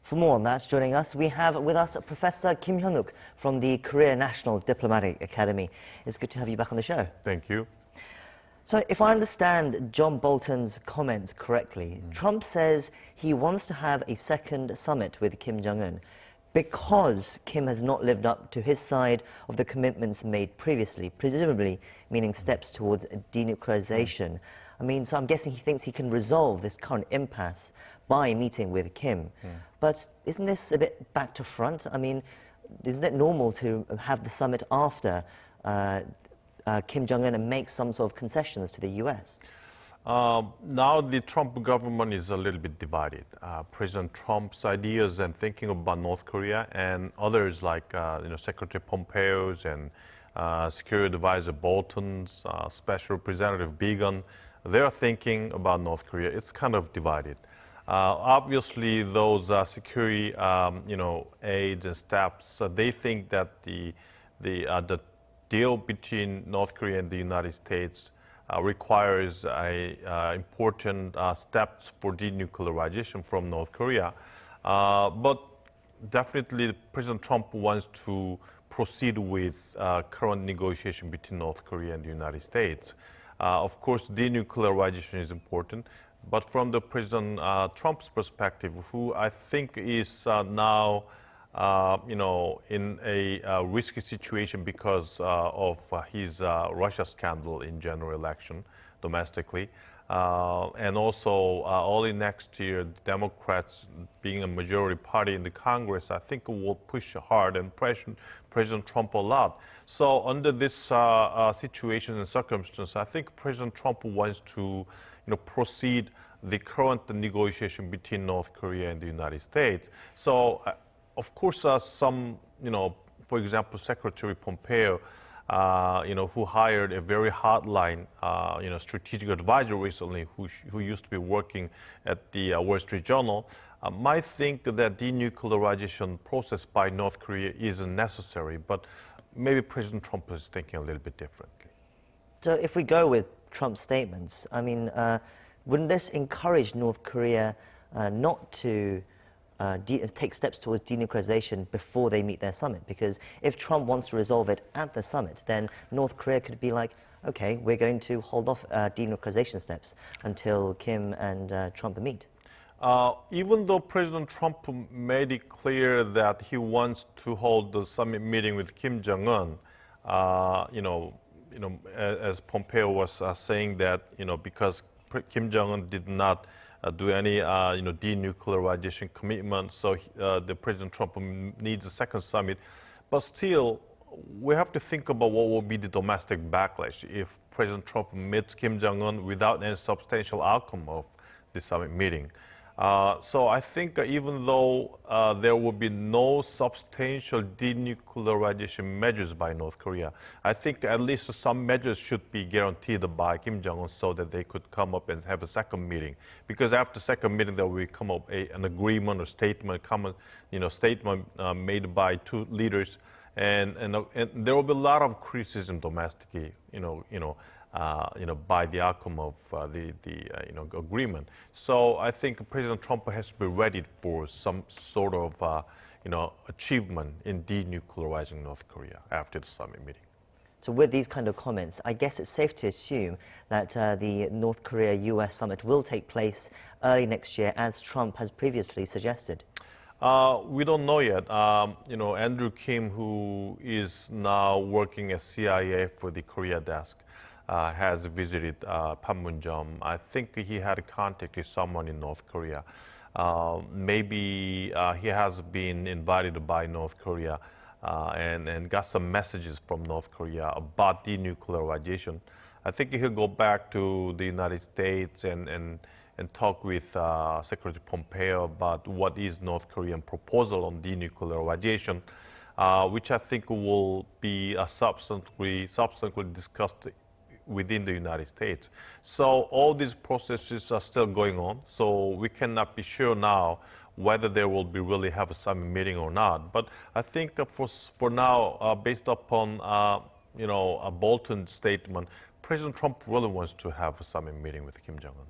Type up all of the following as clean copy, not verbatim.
For more on that, joining us, we have with us Professor Kim Hyun-wook from the Korea National Diplomatic Academy. It's good to have you back on the show. Thank you. So, if I understand John Bolton's comments correctly, Trump says he wants to have a second summit with Kim Jong-un because Kim has not lived up to his side of the commitments made previously, presumably meaning steps towards denuclearization. I mean, so I'm guessing he thinks he can resolve this current impasse by meeting with Kim. But isn't this a bit back to front? I mean, isn't it normal to have the summit after Kim Jong-un and make some sort of concessions to the U.S.? Now the Trump government is a little bit divided. President Trump's ideas and thinking about North Korea and others like Secretary Pompeo's and Security Advisor Bolton's, Special Representative Began, they're thinking about North Korea. It's kind of divided. Obviously, those security aides and staffs, they think that the deal between North Korea and the United States requires important steps for denuclearization from North Korea. But definitely President Trump wants to proceed with current negotiation between North Korea and the United States. Of course, denuclearization is important, but from the President Trump's perspective, who I think is now in a risky situation because of his Russia scandal in general election domestically. And also early next year, the Democrats being a majority party in the Congress, I think will push hard and pressure President Trump a lot. So under this situation and circumstance, I think President Trump wants to proceed the current negotiation between North Korea and the United States. So of course, some, for example, Secretary Pompeo, who hired a very hardline, strategic advisor recently, who used to be working at the Wall Street Journal, might think that denuclearization process by North Korea isn't necessary, but maybe President Trump is thinking a little bit differently. So if we go with Trump's statements, I mean, wouldn't this encourage North Korea not to take steps towards denuclearization before they meet their summit? Because if Trump wants to resolve it at the summit, then North Korea could be like, okay, we're going to hold off denuclearization steps until Kim and Trump meet. Even though President Trump made it clear that he wants to hold the summit meeting with Kim Jong-un, as Pompeo was saying that, because Kim Jong-un did not do any denuclearization commitment, so the President Trump needs a second summit. But still, we have to think about what will be the domestic backlash if President Trump meets Kim Jong-un without any substantial outcome of the summit meeting. So I think even though there will be no substantial denuclearization measures by North Korea, I think at least some measures should be guaranteed by Kim Jong-un so that they could come up and have a second meeting. Because after second meeting, there will come up an agreement or statement, common statement made by two leaders, and there will be a lot of criticism domestically, by the outcome of the agreement. So I think President Trump has to be ready for some sort of achievement in denuclearizing North Korea after the summit meeting. So with these kind of comments, I guess it's safe to assume that the North Korea-U.S. summit will take place early next year, as Trump has previously suggested. We don't know yet. Andrew Kim, who is now working at CIA for the Korea desk, has visited Panmunjom. I think he had contact with someone in North Korea. Maybe he has been invited by North Korea and got some messages from North Korea about denuclearization. I think he'll go back to the United States and talk with Secretary Pompeo about what is North Korean proposal on denuclearization, which I think will be subsequently discussed within the United States. So all these processes are still going on, so we cannot be sure now whether there will be really have a summit meeting or not. But I think for now, based upon a Bolton statement, President Trump really wants to have a summit meeting with Kim Jong-un.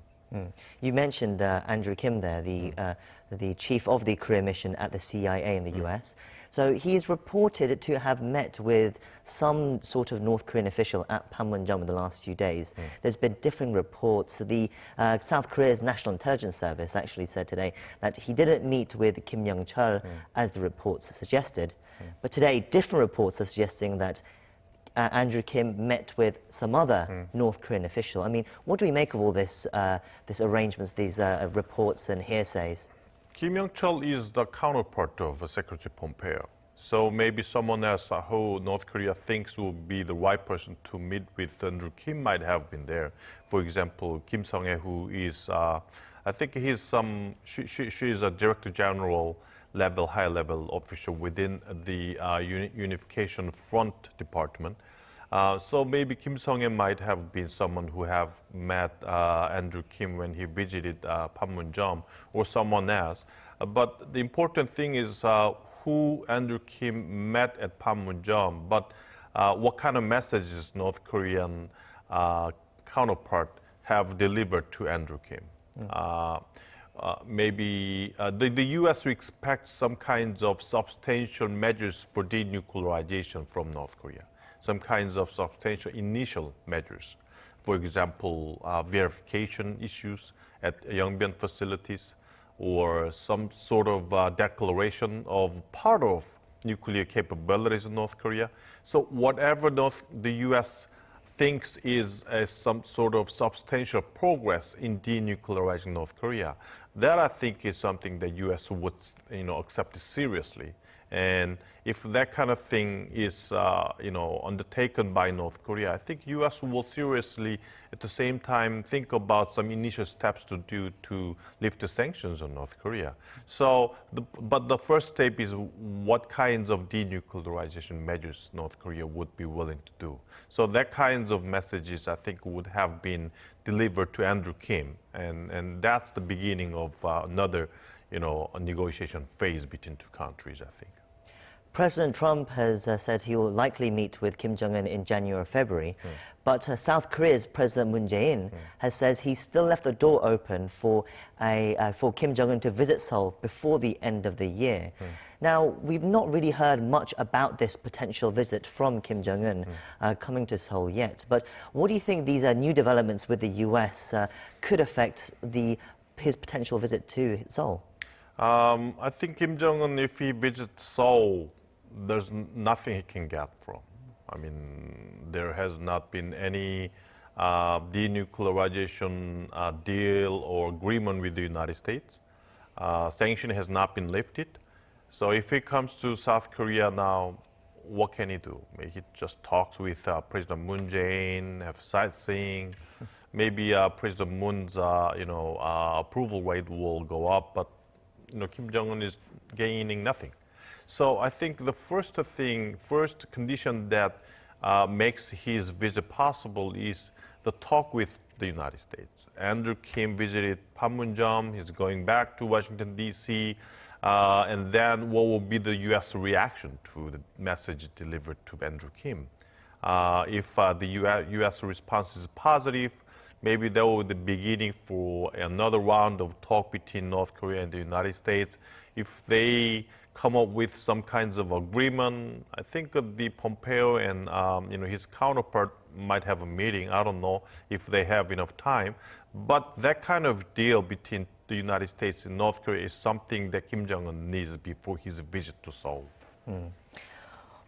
You mentioned Andrew Kim there, the chief of the Korea mission at the CIA in the US. So he is reported to have met with some sort of North Korean official at Panmunjom in the last few days. There's been differing reports. The South Korea's National Intelligence Service actually said today that he didn't meet with Kim Yong-chol as the reports suggested. But today, different reports are suggesting that Andrew Kim met with some other North Korean official. I mean, what do we make of all this arrangements, these reports and hearsays? Kim Yong-chol is the counterpart of Secretary Pompeo. So maybe someone else who North Korea thinks would be the right person to meet with Andrew Kim might have been there. For example, Kim Sung-hye, who is, I think she is a Director General level, high-level official within the Unification Front Department. So maybe Kim Sung-hye might have been someone who have met Andrew Kim when he visited Panmunjom, or someone else. But the important thing is who Andrew Kim met at Panmunjom, but what kind of messages North Korean counterpart have delivered to Andrew Kim. Maybe the U.S. expects some kinds of substantial measures for denuclearization from North Korea, some kinds of substantial initial measures. For example, verification issues at Yongbyon facilities, or some sort of declaration of part of nuclear capabilities in North Korea. So whatever the U.S. thinks is some sort of substantial progress in denuclearizing North Korea, that I think is something the U.S. would accept seriously. And if that kind of thing is undertaken by North Korea, I think U.S. will seriously, at the same time, think about some initial steps to do to lift the sanctions on North Korea. So, but the first step is what kinds of denuclearization measures North Korea would be willing to do. So that kinds of messages, I think, would have been delivered to Andrew Kim, and that's the beginning of another, a negotiation phase between two countries, I think. President Trump has said he will likely meet with Kim Jong-un in January or February, but South Korea's President Moon Jae-in has said he still left the door open for Kim Jong-un to visit Seoul before the end of the year. Now, we've not really heard much about this potential visit from Kim Jong-un coming to Seoul yet, but what do you think these new developments with the U.S. Could affect his potential visit to Seoul? I think Kim Jong-un, if he visits Seoul, there's nothing he can get from. I mean, there has not been any denuclearization deal or agreement with the United States. Sanction has not been lifted. So if he comes to South Korea now, what can he do? Maybe he just talks with President Moon Jae-in, have sightseeing. Maybe President Moon's approval rate will go up, but Kim Jong-un is gaining nothing. So I think the first condition that makes his visit possible is the talk with the United States. Andrew Kim visited Panmunjom. He's going back to Washington, D.C. And then what will be the U.S. reaction to the message delivered to Andrew Kim? If the U.S. response is positive, maybe that will be the beginning for another round of talk between North Korea and the United States. If they come up with some kinds of agreement, I think the Pompeo and his counterpart might have a meeting. I don't know if they have enough time, but that kind of deal between the United States and North Korea is something that Kim Jong-un needs before his visit to Seoul.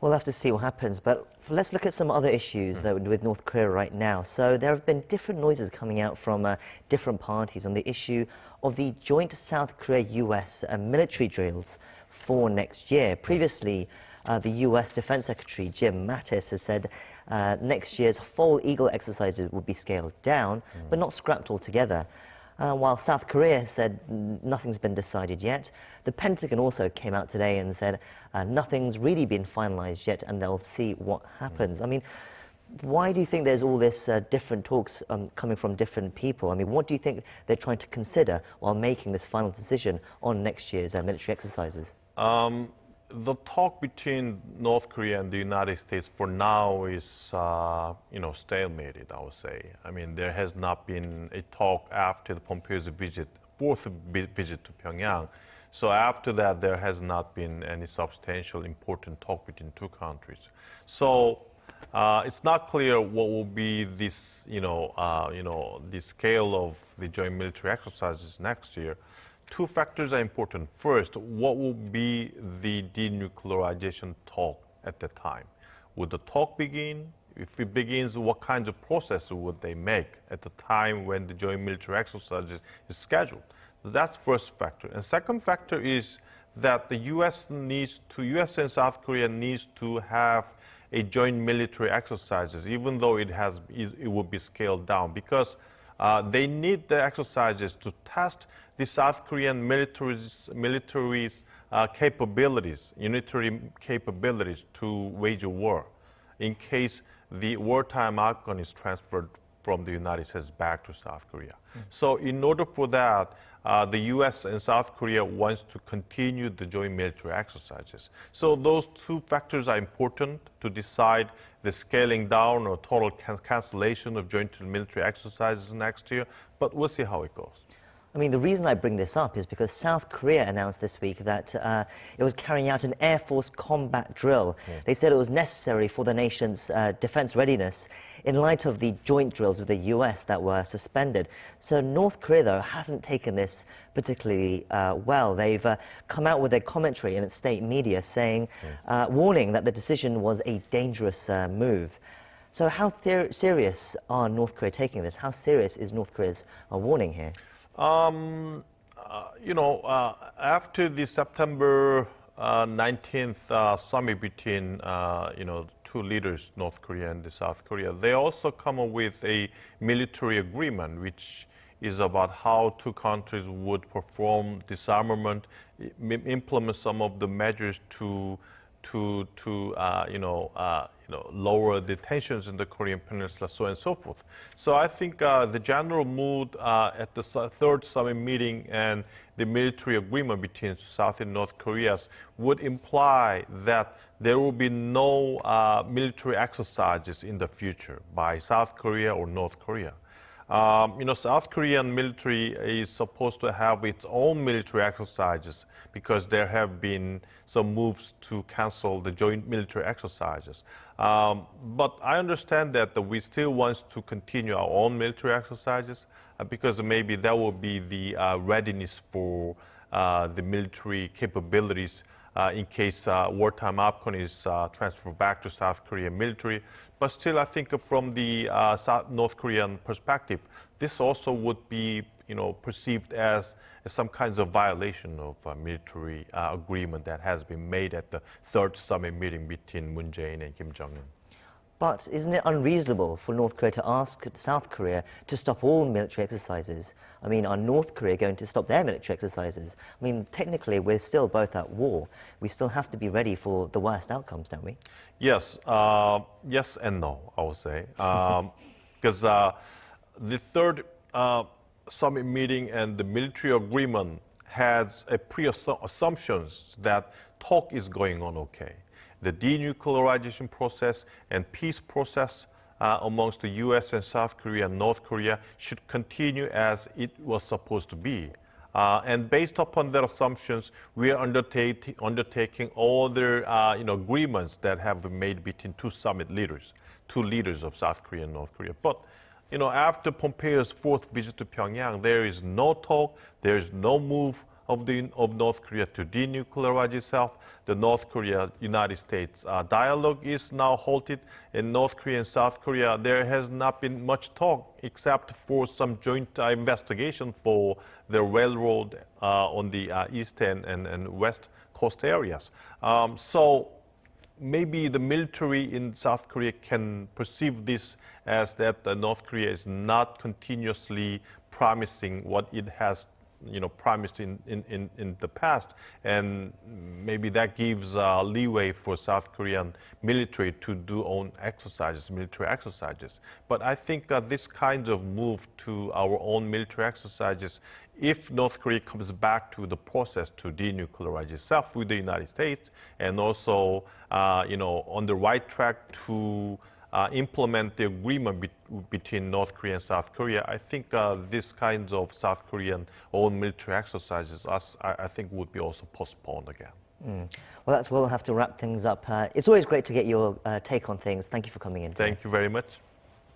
We'll have to see what happens, but let's look at some other issues with North Korea right now. So there have been different noises coming out from different parties on the issue of the joint South Korea-U.S. military drills for next year. Previously, the U.S. Defense Secretary Jim Mattis has said next year's Fall Eagle exercises will be scaled down, but not scrapped altogether. While South Korea said nothing's been decided yet, the Pentagon also came out today and said nothing's really been finalized yet and they'll see what happens. I mean, why do you think there's all this different talks coming from different people? I mean, what do you think they're trying to consider while making this final decision on next year's military exercises? the talk between North Korea and the United States for now is, stalemated, I would say. I mean, there has not been a talk after the Pompeo's fourth visit to Pyongyang. So after that, there has not been any substantial, important talk between two countries. So it's not clear what will be this, the scale of the joint military exercises next year. Two factors are important. First, what will be the denuclearization talk at the time? Would the talk begin? If it begins, what kinds of process would they make at the time when the joint military exercise is scheduled? That's first factor. And second factor is that the U.S. and South Korea needs to have a joint military exercises, even though it will be scaled down, because they need the exercises to test the South Korean military's capabilities, unitary capabilities to wage a war, in case the wartime outcome is transferred from the United States back to South Korea. So in order for that, the U.S. and South Korea wants to continue the joint military exercises. So those two factors are important to decide the scaling down or total cancellation of joint military exercises next year, but we'll see how it goes. I mean, the reason I bring this up is because South Korea announced this week that it was carrying out an Air Force combat drill. They said it was necessary for the nation's defense readiness in light of the joint drills with the U.S. that were suspended. So North Korea, though, hasn't taken this particularly well. They've come out with a commentary in its state media saying, warning that the decision was a dangerous move. So how serious are North Korea taking this? How serious is North Korea's warning here? After the September 19th summit between, two leaders, North Korea and South Korea, they also come up with a military agreement, which is about how two countries would perform disarmament, implement some of the measures to lower the tensions in the Korean Peninsula, so on and so forth. So I think the general mood at the third summit meeting and the military agreement between South and North Korea would imply that there will be no military exercises in the future by South Korea or North Korea. South Korean military is supposed to have its own military exercises because there have been some moves to cancel the joint military exercises. But I understand that we still want to continue our own military exercises because maybe that will be the readiness for the military capabilities in case wartime outcome is transferred back to South Korean military. But still, I think from the North Korean perspective, this also would be, perceived as some kinds of violation of military agreement that has been made at the third summit meeting between Moon Jae-in and Kim Jong-un. But isn't it unreasonable for North Korea to ask South Korea to stop all military exercises? I mean, are North Korea going to stop their military exercises? I mean, technically, we're still both at war. We still have to be ready for the worst outcomes, don't we? Yes, yes and no, I would say. Because the third summit meeting and the military agreement has a pre-assumptions that talk is going on okay. The denuclearization process and peace process amongst the U.S. and South Korea and North Korea should continue as it was supposed to be. And based upon their assumptions, we are undertaking all the agreements that have been made between two leaders of South Korea and North Korea. But after Pompeo's fourth visit to Pyongyang, there is no talk, there is no move of North Korea to denuclearize itself. The North Korea-United States dialogue is now halted. In North Korea and South Korea, there has not been much talk except for some joint investigation for the railroad on the east and west coast areas. So maybe the military in South Korea can perceive this as that North Korea is not continuously promising what it has promised in the past, and maybe that gives leeway for South Korean military to do own exercises, military exercises. But I think this kind of move to our own military exercises, if North Korea comes back to the process to denuclearize itself with the United States, and also, on the right track to implement the agreement between North Korea and South Korea, I think this kinds of South Korean own military exercises, I think, would be also postponed again. Well, that's where we'll have to wrap things up. It's always great to get your take on things. Thank you for coming in today. Thank you very much.